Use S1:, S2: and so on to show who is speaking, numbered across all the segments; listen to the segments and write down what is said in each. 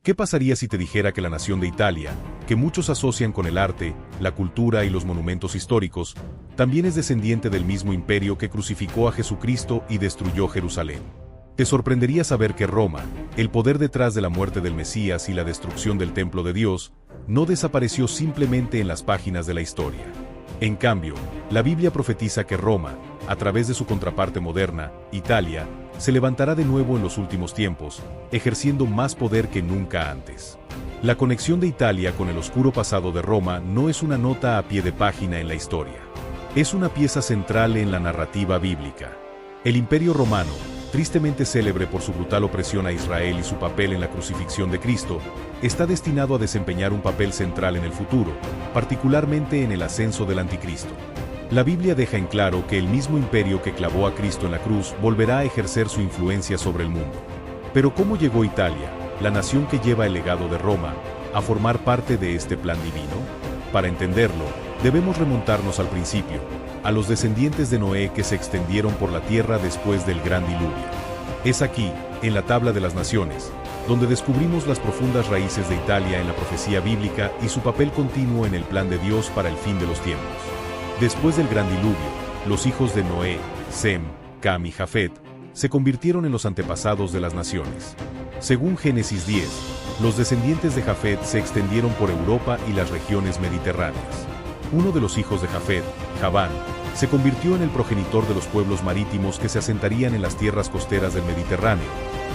S1: ¿Qué pasaría si te dijera que la nación de Italia, que muchos asocian con el arte, la cultura y los monumentos históricos, también es descendiente del mismo imperio que crucificó a Jesucristo y destruyó Jerusalén? Te sorprendería saber que Roma, el poder detrás de la muerte del Mesías y la destrucción del templo de Dios, no desapareció simplemente en las páginas de la historia. En cambio, la Biblia profetiza que Roma, a través de su contraparte moderna, Italia, se levantará de nuevo en los últimos tiempos, ejerciendo más poder que nunca antes. La conexión de Italia con el oscuro pasado de Roma no es una nota a pie de página en la historia. Es una pieza central en la narrativa bíblica. El Imperio Romano, tristemente célebre por su brutal opresión a Israel y su papel en la crucifixión de Cristo, está destinado a desempeñar un papel central en el futuro, particularmente en el ascenso del Anticristo. La Biblia deja en claro que el mismo imperio que clavó a Cristo en la cruz volverá a ejercer su influencia sobre el mundo. Pero ¿cómo llegó Italia, la nación que lleva el legado de Roma, a formar parte de este plan divino? Para entenderlo, debemos remontarnos al principio, a los descendientes de Noé que se extendieron por la tierra después del gran diluvio. Es aquí, en la tabla de las naciones, donde descubrimos las profundas raíces de Italia en la profecía bíblica y su papel continuo en el plan de Dios para el fin de los tiempos. Después del gran diluvio, los hijos de Noé, Sem, Cam y Jafet, se convirtieron en los antepasados de las naciones. Según Génesis 10, los descendientes de Jafet se extendieron por Europa y las regiones mediterráneas. Uno de los hijos de Jafet, Javán, se convirtió en el progenitor de los pueblos marítimos que se asentarían en las tierras costeras del Mediterráneo,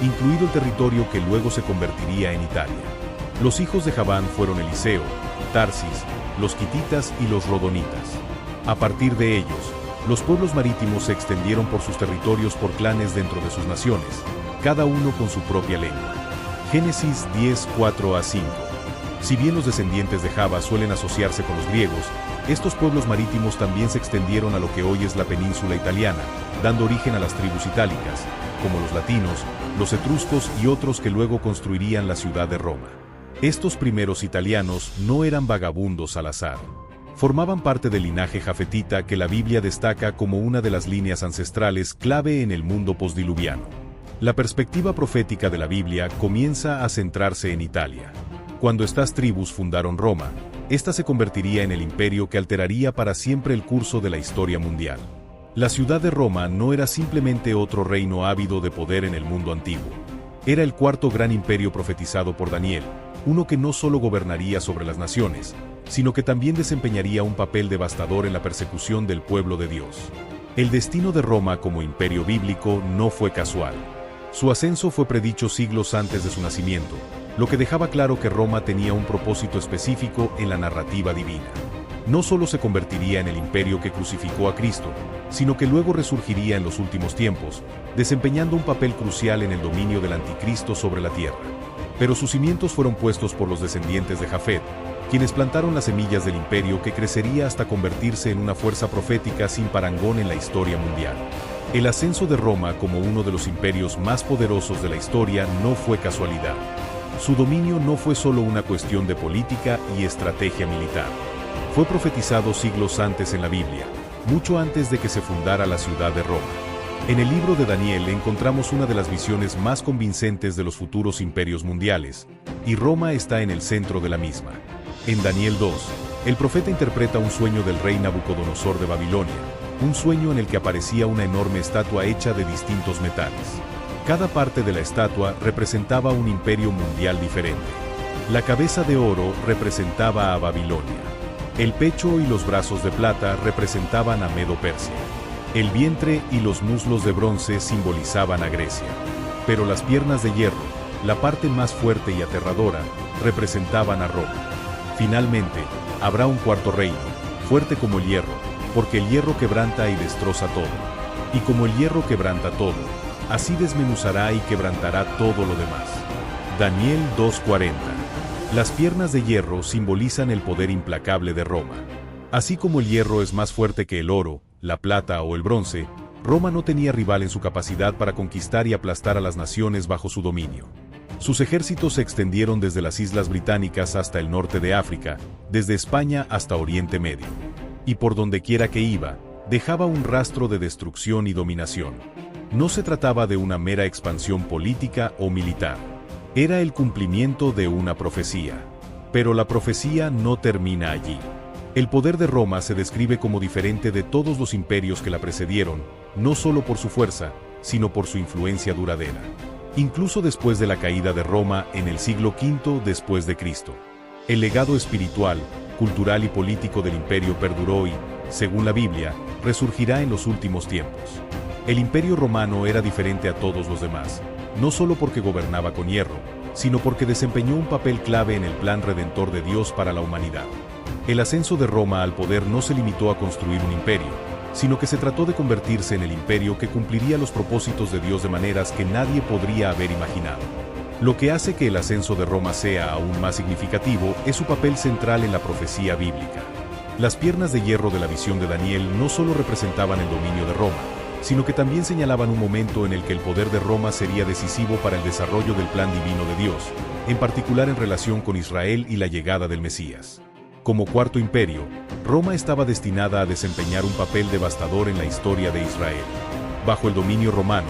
S1: incluido el territorio que luego se convertiría en Italia. Los hijos de Javán fueron Eliseo, Tarsis, los quititas y los rodonitas. A partir de ellos, los pueblos marítimos se extendieron por sus territorios por clanes dentro de sus naciones, cada uno con su propia lengua. Génesis 10, 4-5. Si bien los descendientes de Java suelen asociarse con los griegos, estos pueblos marítimos también se extendieron a lo que hoy es la península italiana, dando origen a las tribus itálicas, como los latinos, los etruscos y otros que luego construirían la ciudad de Roma. Estos primeros italianos no eran vagabundos al azar. Formaban parte del linaje jafetita que la Biblia destaca como una de las líneas ancestrales clave en el mundo postdiluviano. La perspectiva profética de la Biblia comienza a centrarse en Italia. Cuando estas tribus fundaron Roma, esta se convertiría en el imperio que alteraría para siempre el curso de la historia mundial. La ciudad de Roma no era simplemente otro reino ávido de poder en el mundo antiguo. Era el cuarto gran imperio profetizado por Daniel, uno que no solo gobernaría sobre las naciones, sino que también desempeñaría un papel devastador en la persecución del pueblo de Dios. El destino de Roma como imperio bíblico no fue casual. Su ascenso fue predicho siglos antes de su nacimiento, lo que dejaba claro que Roma tenía un propósito específico en la narrativa divina. No solo se convertiría en el imperio que crucificó a Cristo, sino que luego resurgiría en los últimos tiempos, desempeñando un papel crucial en el dominio del Anticristo sobre la tierra. Pero sus cimientos fueron puestos por los descendientes de Jafet, quienes plantaron las semillas del imperio que crecería hasta convertirse en una fuerza profética sin parangón en la historia mundial. El ascenso de Roma como uno de los imperios más poderosos de la historia no fue casualidad. Su dominio no fue solo una cuestión de política y estrategia militar. Fue profetizado siglos antes en la Biblia, mucho antes de que se fundara la ciudad de Roma. En el libro de Daniel encontramos una de las visiones más convincentes de los futuros imperios mundiales, y Roma está en el centro de la misma. En Daniel 2, el profeta interpreta un sueño del rey Nabucodonosor de Babilonia, un sueño en el que aparecía una enorme estatua hecha de distintos metales. Cada parte de la estatua representaba un imperio mundial diferente. La cabeza de oro representaba a Babilonia. El pecho y los brazos de plata representaban a Medo-Persia. El vientre y los muslos de bronce simbolizaban a Grecia. Pero las piernas de hierro, la parte más fuerte y aterradora, representaban a Roma. Finalmente, habrá un cuarto reino, fuerte como el hierro, porque el hierro quebranta y destroza todo. Y como el hierro quebranta todo, así desmenuzará y quebrantará todo lo demás. Daniel 2:40. Las piernas de hierro simbolizan el poder implacable de Roma. Así como el hierro es más fuerte que el oro, la plata o el bronce, Roma no tenía rival en su capacidad para conquistar y aplastar a las naciones bajo su dominio. Sus ejércitos se extendieron desde las Islas Británicas hasta el norte de África, desde España hasta Oriente Medio. Y por donde quiera que iba, dejaba un rastro de destrucción y dominación. No se trataba de una mera expansión política o militar. Era el cumplimiento de una profecía. Pero la profecía no termina allí. El poder de Roma se describe como diferente de todos los imperios que la precedieron, no solo por su fuerza, sino por su influencia duradera. Incluso después de la caída de Roma en el siglo V después de Cristo, el legado espiritual, cultural y político del imperio perduró y, según la Biblia, resurgirá en los últimos tiempos. El imperio romano era diferente a todos los demás, no solo porque gobernaba con hierro, sino porque desempeñó un papel clave en el plan redentor de Dios para la humanidad. El ascenso de Roma al poder no se limitó a construir un imperio, sino que se trató de convertirse en el imperio que cumpliría los propósitos de Dios de maneras que nadie podría haber imaginado. Lo que hace que el ascenso de Roma sea aún más significativo es su papel central en la profecía bíblica. Las piernas de hierro de la visión de Daniel no solo representaban el dominio de Roma, sino que también señalaban un momento en el que el poder de Roma sería decisivo para el desarrollo del plan divino de Dios, en particular en relación con Israel y la llegada del Mesías. Como cuarto imperio, Roma estaba destinada a desempeñar un papel devastador en la historia de Israel. Bajo el dominio romano,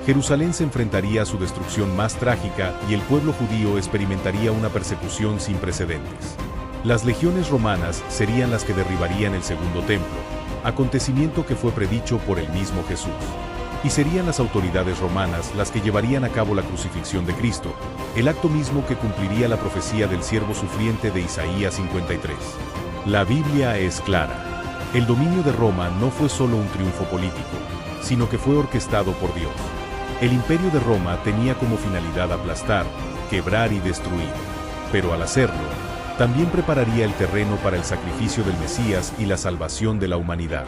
S1: Jerusalén se enfrentaría a su destrucción más trágica y el pueblo judío experimentaría una persecución sin precedentes. Las legiones romanas serían las que derribarían el segundo templo, acontecimiento que fue predicho por el mismo Jesús. Y serían las autoridades romanas las que llevarían a cabo la crucifixión de Cristo, el acto mismo que cumpliría la profecía del siervo sufriente de Isaías 53. La Biblia es clara. El dominio de Roma no fue solo un triunfo político, sino que fue orquestado por Dios. El imperio de Roma tenía como finalidad aplastar, quebrar y destruir, pero al hacerlo, también prepararía el terreno para el sacrificio del Mesías y la salvación de la humanidad.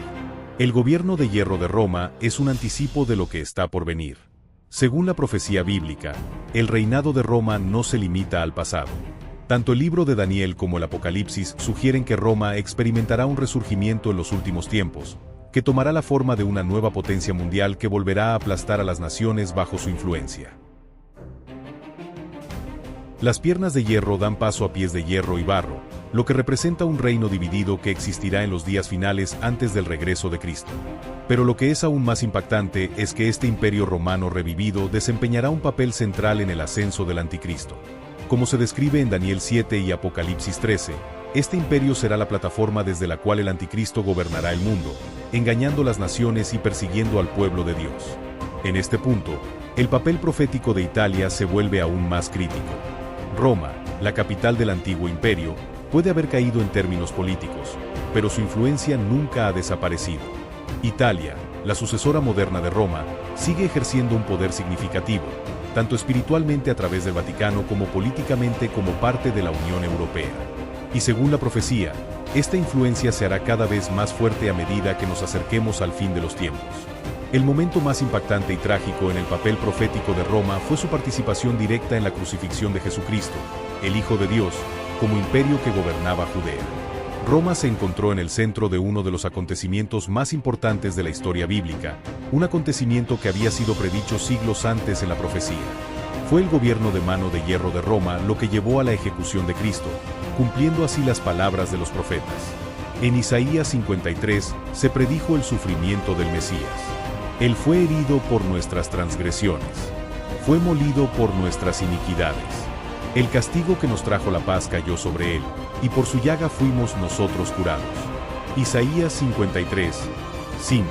S1: El gobierno de hierro de Roma es un anticipo de lo que está por venir. Según la profecía bíblica, el reinado de Roma no se limita al pasado. Tanto el libro de Daniel como el Apocalipsis sugieren que Roma experimentará un resurgimiento en los últimos tiempos, que tomará la forma de una nueva potencia mundial que volverá a aplastar a las naciones bajo su influencia. Las piernas de hierro dan paso a pies de hierro y barro, lo que representa un reino dividido que existirá en los días finales antes del regreso de Cristo. Pero lo que es aún más impactante es que este imperio romano revivido desempeñará un papel central en el ascenso del anticristo. Como se describe en Daniel 7 y Apocalipsis 13, este imperio será la plataforma desde la cual el anticristo gobernará el mundo, engañando las naciones y persiguiendo al pueblo de Dios. En este punto, el papel profético de Italia se vuelve aún más crítico. Roma, la capital del antiguo imperio, puede haber caído en términos políticos, pero su influencia nunca ha desaparecido. Italia, la sucesora moderna de Roma, sigue ejerciendo un poder significativo, tanto espiritualmente a través del Vaticano como políticamente como parte de la Unión Europea. Y según la profecía, esta influencia se hará cada vez más fuerte a medida que nos acerquemos al fin de los tiempos. El momento más impactante y trágico en el papel profético de Roma fue su participación directa en la crucifixión de Jesucristo, el Hijo de Dios, como imperio que gobernaba Judea. Roma se encontró en el centro de uno de los acontecimientos más importantes de la historia bíblica, un acontecimiento que había sido predicho siglos antes en la profecía. Fue el gobierno de mano de hierro de Roma lo que llevó a la ejecución de Cristo, cumpliendo así las palabras de los profetas. En Isaías 53 se predijo el sufrimiento del Mesías. Él fue herido por nuestras transgresiones, fue molido por nuestras iniquidades. El castigo que nos trajo la paz cayó sobre él, y por su llaga fuimos nosotros curados. Isaías 53, 5.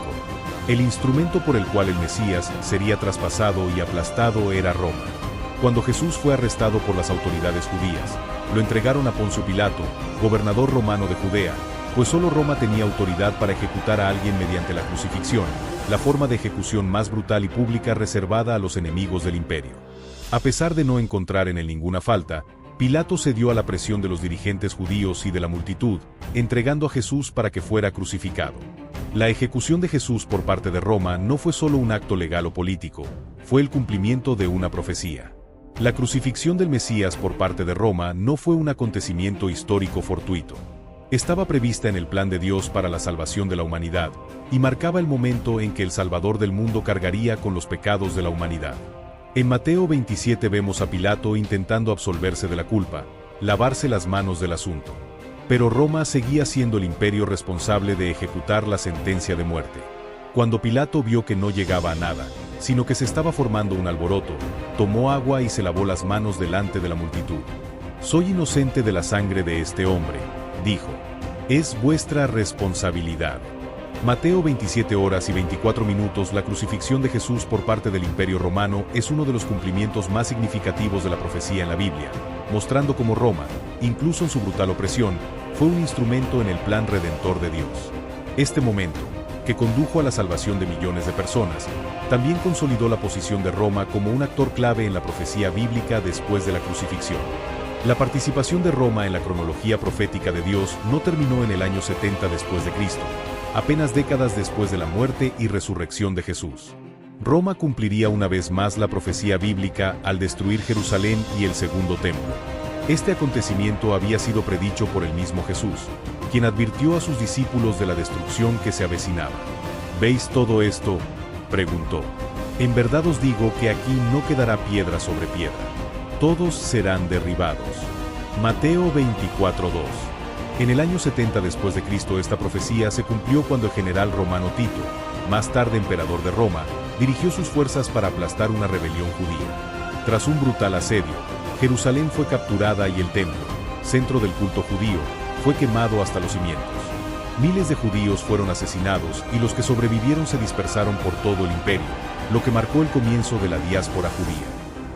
S1: El instrumento por el cual el Mesías sería traspasado y aplastado era Roma. Cuando Jesús fue arrestado por las autoridades judías, lo entregaron a Poncio Pilato, gobernador romano de Judea, pues solo Roma tenía autoridad para ejecutar a alguien mediante la crucifixión, la forma de ejecución más brutal y pública reservada a los enemigos del imperio. A pesar de no encontrar en él ninguna falta, Pilato cedió a la presión de los dirigentes judíos y de la multitud, entregando a Jesús para que fuera crucificado. La ejecución de Jesús por parte de Roma no fue solo un acto legal o político, fue el cumplimiento de una profecía. La crucifixión del Mesías por parte de Roma no fue un acontecimiento histórico fortuito. Estaba prevista en el plan de Dios para la salvación de la humanidad, y marcaba el momento en que el Salvador del mundo cargaría con los pecados de la humanidad. En Mateo 27 vemos a Pilato intentando absolverse de la culpa, lavarse las manos del asunto. Pero Roma seguía siendo el imperio responsable de ejecutar la sentencia de muerte. Cuando Pilato vio que no llegaba a nada, sino que se estaba formando un alboroto, tomó agua y se lavó las manos delante de la multitud. «Soy inocente de la sangre de este hombre», dijo. «Es vuestra responsabilidad». Mateo 27 horas y 24 minutos. La crucifixión de Jesús por parte del Imperio Romano es uno de los cumplimientos más significativos de la profecía en la Biblia, mostrando cómo Roma, incluso en su brutal opresión, fue un instrumento en el plan redentor de Dios. Este momento, que condujo a la salvación de millones de personas, también consolidó la posición de Roma como un actor clave en la profecía bíblica después de la crucifixión. La participación de Roma en la cronología profética de Dios no terminó en el año 70 después de Cristo, apenas décadas después de la muerte y resurrección de Jesús. Roma cumpliría una vez más la profecía bíblica al destruir Jerusalén y el segundo templo. Este acontecimiento había sido predicho por el mismo Jesús, quien advirtió a sus discípulos de la destrucción que se avecinaba. ¿Veis todo esto?, preguntó. En verdad os digo que aquí no quedará piedra sobre piedra. Todos serán derribados. Mateo 24:2. En el año 70 después de Cristo esta profecía se cumplió cuando el general romano Tito, más tarde emperador de Roma, dirigió sus fuerzas para aplastar una rebelión judía. Tras un brutal asedio, Jerusalén fue capturada y el templo, centro del culto judío, fue quemado hasta los cimientos. Miles de judíos fueron asesinados y los que sobrevivieron se dispersaron por todo el imperio, lo que marcó el comienzo de la diáspora judía.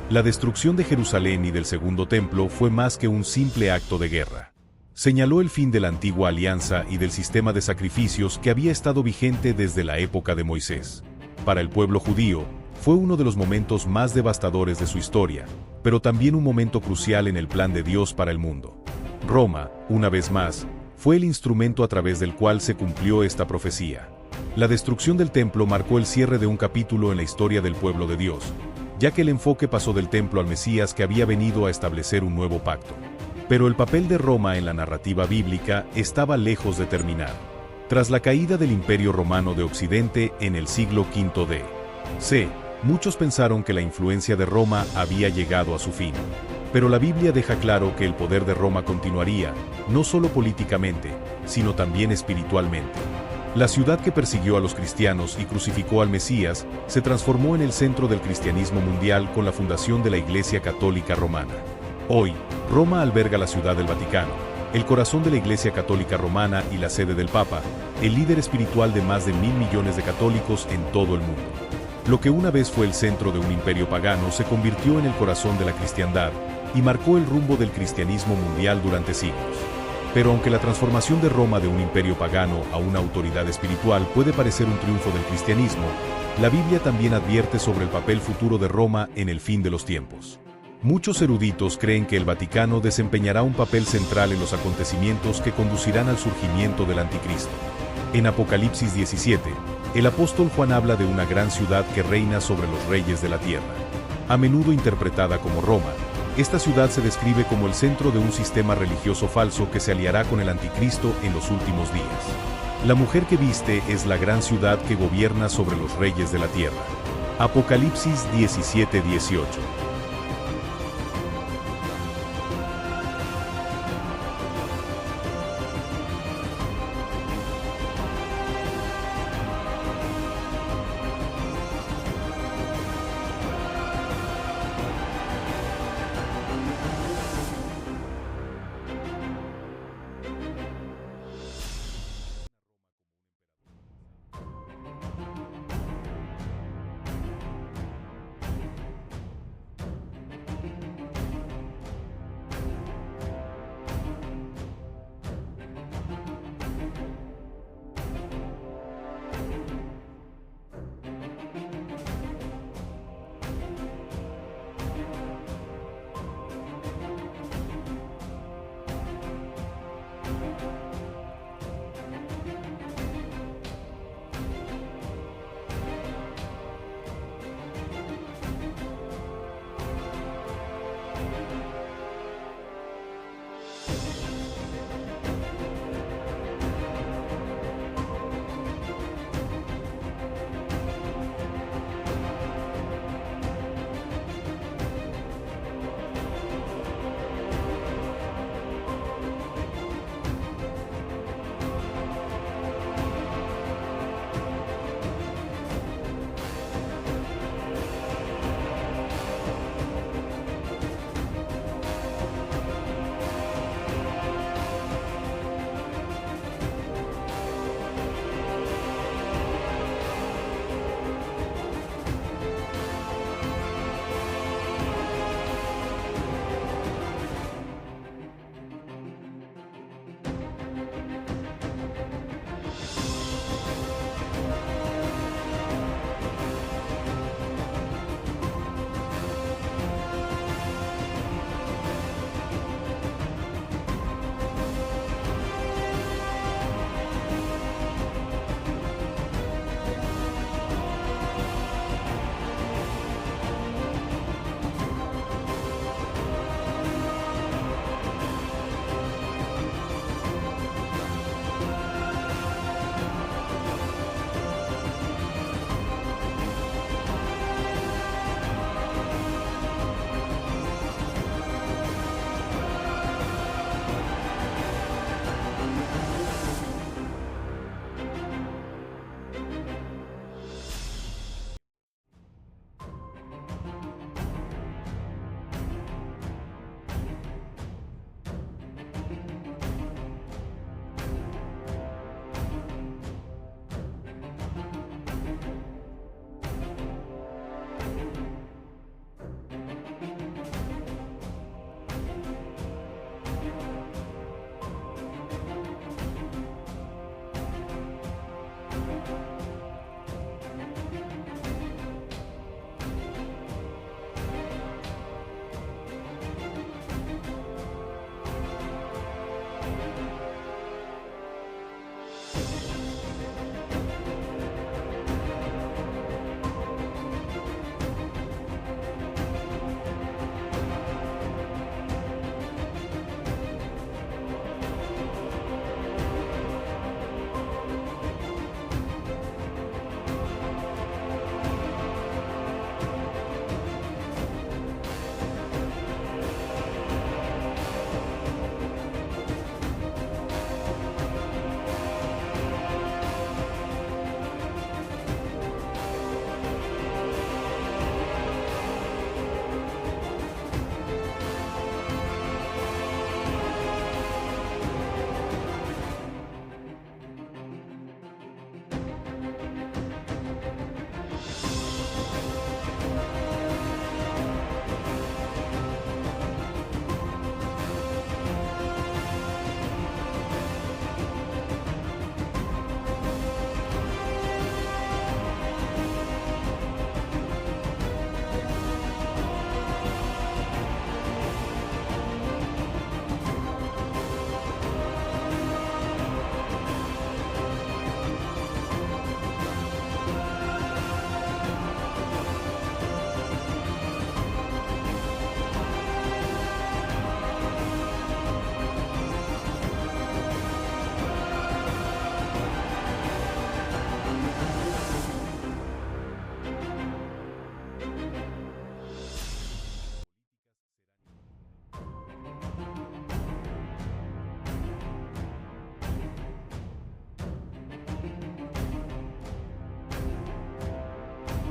S1: La destrucción de Jerusalén y del segundo templo fue más que un simple acto de guerra. Señaló el fin de la antigua alianza y del sistema de sacrificios que había estado vigente desde la época de Moisés. Para el pueblo judío, fue uno de los momentos más devastadores de su historia, pero también un momento crucial en el plan de Dios para el mundo. Roma, una vez más, fue el instrumento a través del cual se cumplió esta profecía. La destrucción del templo marcó el cierre de un capítulo en la historia del pueblo de Dios, ya que el enfoque pasó del templo al Mesías que había venido a establecer un nuevo pacto. Pero el papel de Roma en la narrativa bíblica estaba lejos de terminar. Tras la caída del Imperio Romano de Occidente en el siglo V d.C., muchos pensaron que la influencia de Roma había llegado a su fin. Pero la Biblia deja claro que el poder de Roma continuaría, no solo políticamente, sino también espiritualmente. La ciudad que persiguió a los cristianos y crucificó al Mesías se transformó en el centro del cristianismo mundial con la fundación de la Iglesia Católica Romana. Hoy, Roma alberga la Ciudad del Vaticano, el corazón de la Iglesia Católica Romana y la sede del Papa, el líder espiritual de más de 1.000 millones de católicos en todo el mundo. Lo que una vez fue el centro de un imperio pagano se convirtió en el corazón de la cristiandad y marcó el rumbo del cristianismo mundial durante siglos. Pero aunque la transformación de Roma de un imperio pagano a una autoridad espiritual puede parecer un triunfo del cristianismo, la Biblia también advierte sobre el papel futuro de Roma en el fin de los tiempos. Muchos eruditos creen que el Vaticano desempeñará un papel central en los acontecimientos que conducirán al surgimiento del Anticristo. En Apocalipsis 17, el apóstol Juan habla de una gran ciudad que reina sobre los reyes de la tierra. A menudo interpretada como Roma, esta ciudad se describe como el centro de un sistema religioso falso que se aliará con el Anticristo en los últimos días. La mujer que viste es la gran ciudad que gobierna sobre los reyes de la tierra. Apocalipsis 17:18.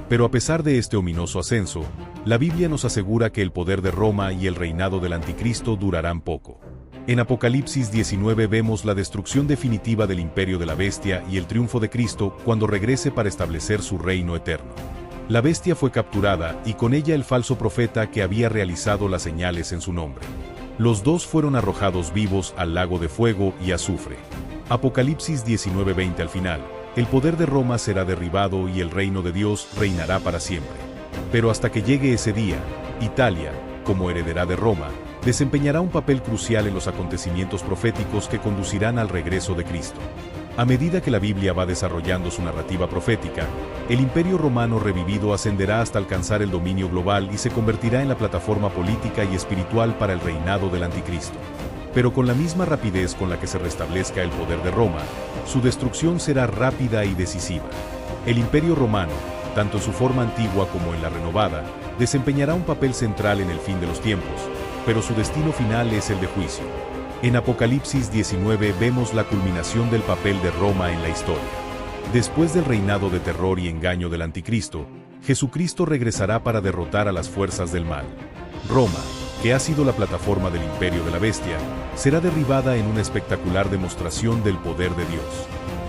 S1: Pero a pesar de este ominoso ascenso, la Biblia nos asegura que el poder de Roma y el reinado del Anticristo durarán poco. En Apocalipsis 19 vemos la destrucción definitiva del imperio de la bestia y el triunfo de Cristo cuando regrese para establecer su reino eterno. La bestia fue capturada y con ella el falso profeta que había realizado las señales en su nombre. Los dos fueron arrojados vivos al lago de fuego y azufre. Apocalipsis 19:20 al final. El poder de Roma será derribado y el reino de Dios reinará para siempre. Pero hasta que llegue ese día, Italia, como heredera de Roma, desempeñará un papel crucial en los acontecimientos proféticos que conducirán al regreso de Cristo. A medida que la Biblia va desarrollando su narrativa profética, el Imperio Romano revivido ascenderá hasta alcanzar el dominio global y se convertirá en la plataforma política y espiritual para el reinado del Anticristo. Pero con la misma rapidez con la que se restablezca el poder de Roma, su destrucción será rápida y decisiva. El Imperio Romano, tanto en su forma antigua como en la renovada, desempeñará un papel central en el fin de los tiempos, pero su destino final es el de juicio. En Apocalipsis 19 vemos la culminación del papel de Roma en la historia. Después del reinado de terror y engaño del Anticristo, Jesucristo regresará para derrotar a las fuerzas del mal. Roma, que ha sido la plataforma del imperio de la bestia, será derribada en una espectacular demostración del poder de Dios.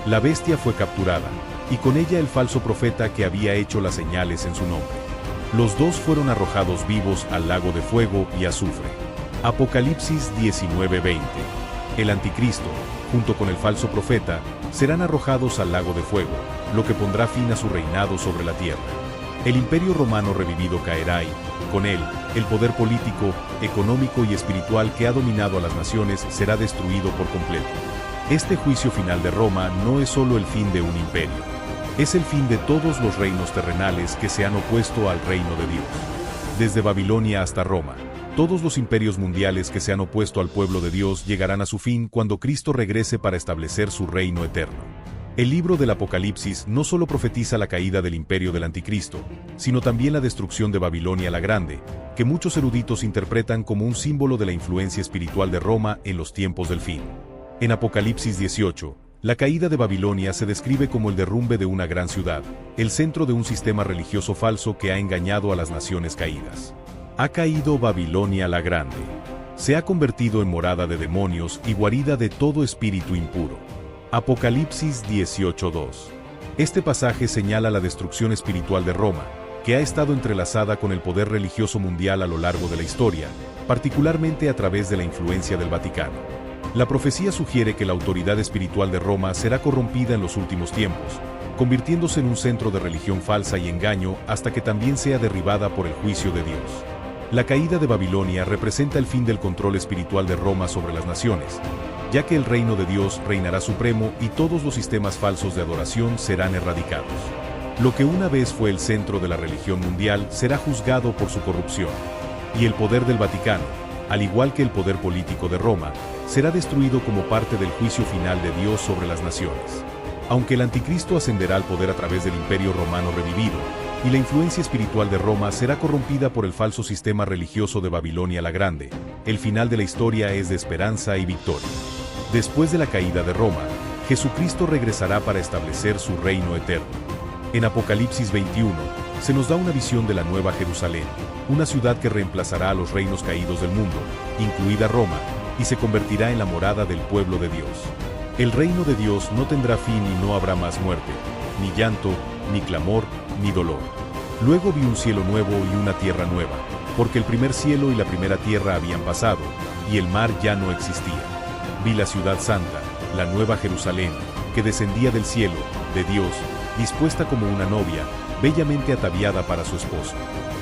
S1: La bestia fue capturada, y con ella el falso profeta que había hecho las señales en su nombre. Los dos fueron arrojados vivos al lago de fuego y azufre. Apocalipsis 19:20. El Anticristo, junto con el falso profeta, serán arrojados al lago de fuego, lo que pondrá fin a su reinado sobre la tierra. El Imperio Romano revivido caerá y, con él, el poder político, económico y espiritual que ha dominado a las naciones será destruido por completo. Este juicio final de Roma no es solo el fin de un imperio. Es el fin de todos los reinos terrenales que se han opuesto al reino de Dios. Desde Babilonia hasta Roma, todos los imperios mundiales que se han opuesto al pueblo de Dios llegarán a su fin cuando Cristo regrese para establecer su reino eterno. El libro del Apocalipsis no solo profetiza la caída del imperio del Anticristo, sino también la destrucción de Babilonia la Grande, que muchos eruditos interpretan como un símbolo de la influencia espiritual de Roma en los tiempos del fin. En Apocalipsis 18, la caída de Babilonia se describe como el derrumbe de una gran ciudad, el centro de un sistema religioso falso que ha engañado a las naciones caídas. Ha caído Babilonia la Grande. Se ha convertido en morada de demonios y guarida de todo espíritu impuro. Apocalipsis 18:2. Este pasaje señala la destrucción espiritual de Roma, que ha estado entrelazada con el poder religioso mundial a lo largo de la historia, particularmente a través de la influencia del Vaticano. La profecía sugiere que la autoridad espiritual de Roma será corrompida en los últimos tiempos, convirtiéndose en un centro de religión falsa y engaño hasta que también sea derribada por el juicio de Dios. La caída de Babilonia representa el fin del control espiritual de Roma sobre las naciones, ya que el reino de Dios reinará supremo y todos los sistemas falsos de adoración serán erradicados. Lo que una vez fue el centro de la religión mundial será juzgado por su corrupción, y el poder del Vaticano, al igual que el poder político de Roma, será destruido como parte del juicio final de Dios sobre las naciones. Aunque el Anticristo ascenderá al poder a través del Imperio Romano revivido, y la influencia espiritual de Roma será corrompida por el falso sistema religioso de Babilonia la Grande, el final de la historia es de esperanza y victoria. Después de la caída de Roma, Jesucristo regresará para establecer su reino eterno. En Apocalipsis 21, se nos da una visión de la Nueva Jerusalén, una ciudad que reemplazará a los reinos caídos del mundo, incluida Roma, y se convertirá en la morada del pueblo de Dios. El reino de Dios no tendrá fin y no habrá más muerte, ni llanto, ni clamor, ni dolor. Luego vi un cielo nuevo y una tierra nueva, porque el primer cielo y la primera tierra habían pasado, y el mar ya no existía. Vi la ciudad santa, la nueva Jerusalén, que descendía del cielo, de Dios, dispuesta como una novia, bellamente ataviada para su esposo.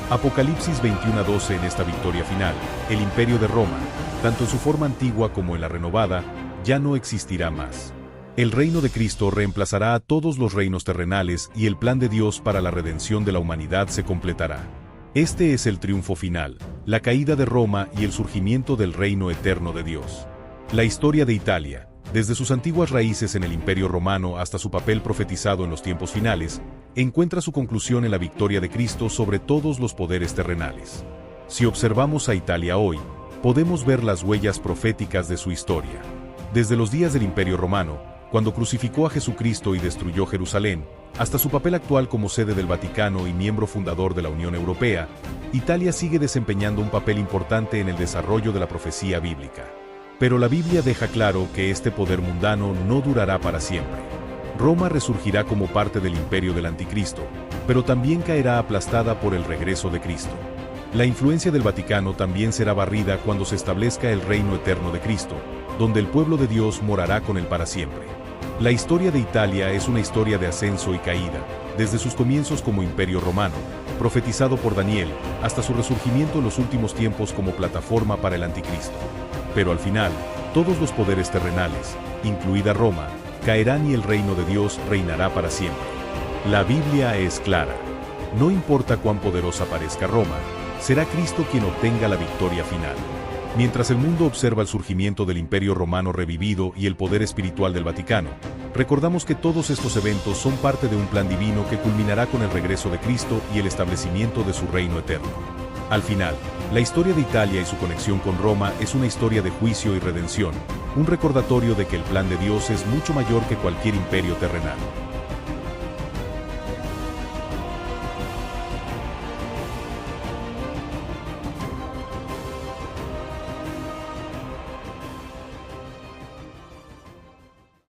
S1: Apocalipsis 21:12. En esta victoria final, el imperio de Roma, tanto en su forma antigua como en la renovada, ya no existirá más. El reino de Cristo reemplazará a todos los reinos terrenales y el plan de Dios para la redención de la humanidad se completará. Este es el triunfo final, la caída de Roma y el surgimiento del reino eterno de Dios. La historia de Italia, desde sus antiguas raíces en el Imperio Romano hasta su papel profetizado en los tiempos finales, encuentra su conclusión en la victoria de Cristo sobre todos los poderes terrenales. Si observamos a Italia hoy, podemos ver las huellas proféticas de su historia. Desde los días del Imperio Romano, cuando crucificó a Jesucristo y destruyó Jerusalén, hasta su papel actual como sede del Vaticano y miembro fundador de la Unión Europea, Italia sigue desempeñando un papel importante en el desarrollo de la profecía bíblica. Pero la Biblia deja claro que este poder mundano no durará para siempre. Roma resurgirá como parte del imperio del Anticristo, pero también caerá aplastada por el regreso de Cristo. La influencia del Vaticano también será barrida cuando se establezca el reino eterno de Cristo, donde el pueblo de Dios morará con él para siempre. La historia de Italia es una historia de ascenso y caída, desde sus comienzos como imperio romano, profetizado por Daniel, hasta su resurgimiento en los últimos tiempos como plataforma para el Anticristo. Pero al final, todos los poderes terrenales, incluida Roma, caerán y el reino de Dios reinará para siempre. La Biblia es clara. No importa cuán poderosa parezca Roma, será Cristo quien obtenga la victoria final. Mientras el mundo observa el surgimiento del Imperio Romano revivido y el poder espiritual del Vaticano, recordamos que todos estos eventos son parte de un plan divino que culminará con el regreso de Cristo y el establecimiento de su reino eterno. Al final, la historia de Italia y su conexión con Roma es una historia de juicio y redención, un recordatorio de que el plan de Dios es mucho mayor que cualquier imperio terrenal.